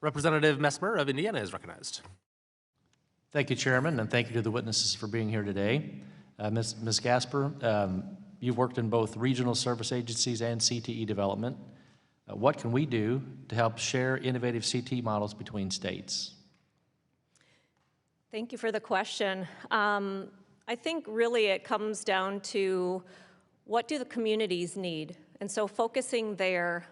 Representative Messmer of Indiana is recognized. Thank you, Chairman, and thank you to the witnesses for being here today. Ms. Gasper, you've worked in both regional service agencies and CTE development. What can we do to help share innovative CTE models between states? Thank you for the question. I think really it comes down to what do the communities need? And so focusing there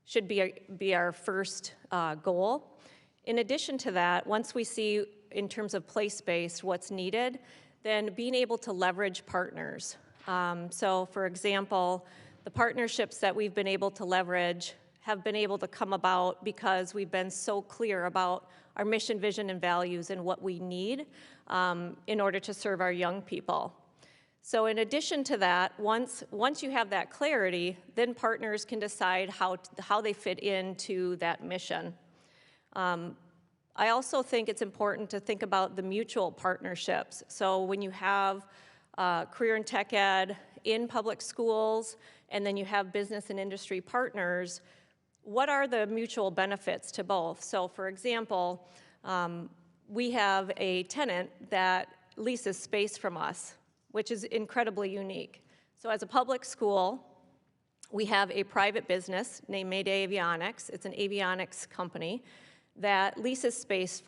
should be our first goal. In addition to that, once we see in terms of place-based what's needed, then being able to leverage partners. So for example, the partnerships that we've been able to leverage have been able to come about because we've been so clear about our mission, vision, and values and what we need in order to serve our young people. So in addition to that, once you have that clarity, then partners can decide how they fit into that mission. I also think it's important to think about the mutual partnerships. So when you have career and tech ed in public schools, and then you have business and industry partners, what are the mutual benefits to both? So for example, we have a tenant that leases space from us, which is incredibly unique. So as a public school, we have a private business named Mayday Avionics. It's an avionics company that leases space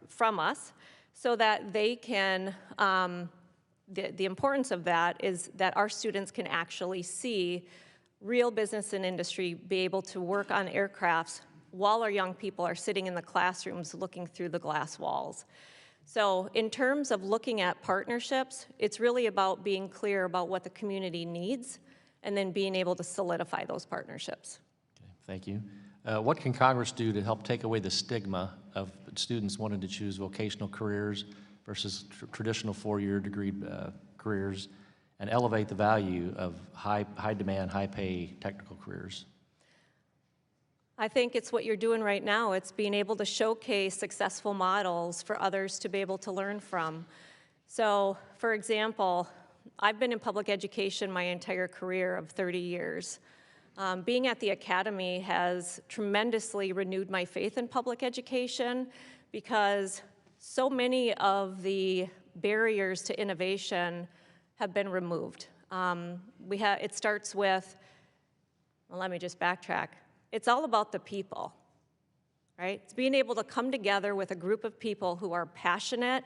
from us so that they can, the importance of that is that our students can actually see real business and industry be able to work on aircrafts while our young people are sitting in the classrooms looking through the glass walls. So in terms of looking at partnerships, it's really about being clear about what the community needs and then being able to solidify those partnerships. Okay, thank you. What can Congress do to help take away the stigma of students wanting to choose vocational careers versus traditional four-year degree careers and elevate the value of high demand, high pay technical careers? I think it's what you're doing right now. It's being able to showcase successful models for others to be able to learn from. So, for example, I've been in public education my entire career of 30 years. Being at the academy has tremendously renewed my faith in public education because so many of the barriers to innovation have been removed. It starts with, well, let me just backtrack. It's all about the people, right? It's being able to come together with a group of people who are passionate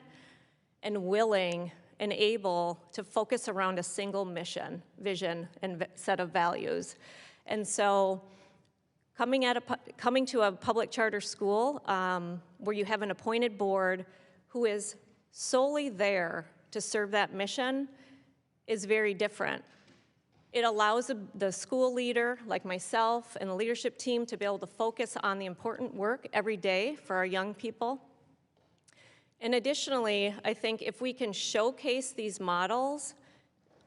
and willing and able to focus around a single mission, vision, and set of values. And so coming to a public charter school where you have an appointed board who is solely there to serve that mission is very different. It allows the school leader, like myself, and the leadership team to be able to focus on the important work every day for our young people. And additionally, I think if we can showcase these models,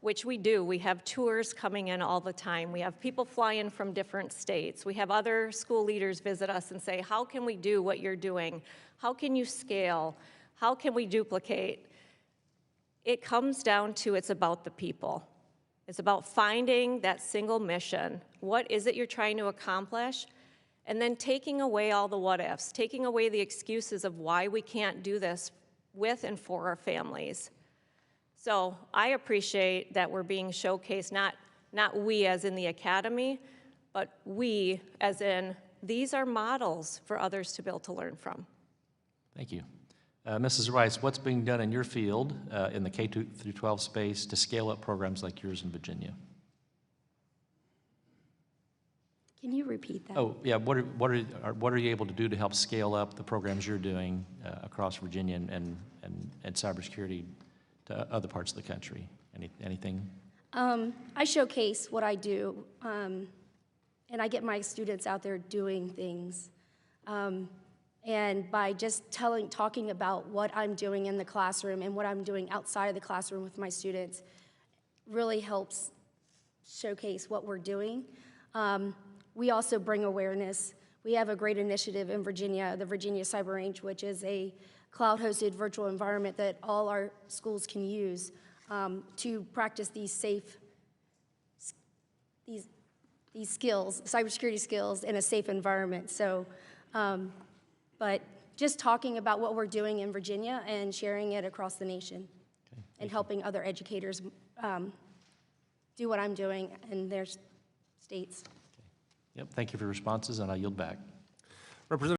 which we do, we have tours coming in all the time. We have people fly in from different states. We have other school leaders visit us and say, how can we do what you're doing? How can you scale? How can we duplicate? It comes down to it's about the people. It's about finding that single mission. What is it you're trying to accomplish? And then taking away all the what ifs, taking away the excuses of why we can't do this with and for our families. So I appreciate that we're being showcased, not we as in the academy, but we as in these are models for others to be able to learn from. Thank you. Mrs. Rice, what's being done in your field in the K through 12 space to scale up programs like yours in Virginia? Can you repeat that? Oh, yeah. What are you able to do to help scale up the programs you're doing across Virginia and cybersecurity to other parts of the country? Anything? I showcase what I do, and I get my students out there doing things. And by just talking about what I'm doing in the classroom and what I'm doing outside of the classroom with my students really helps showcase what we're doing. We also bring awareness. We have a great initiative in Virginia, the Virginia Cyber Range, which is a cloud-hosted virtual environment that all our schools can use to practice these skills, cybersecurity skills, in a safe environment. So But just talking about what we're doing in Virginia and sharing it across the nation and helping other educators do what I'm doing in their states. Yep, thank you for your responses, and I yield back. Representative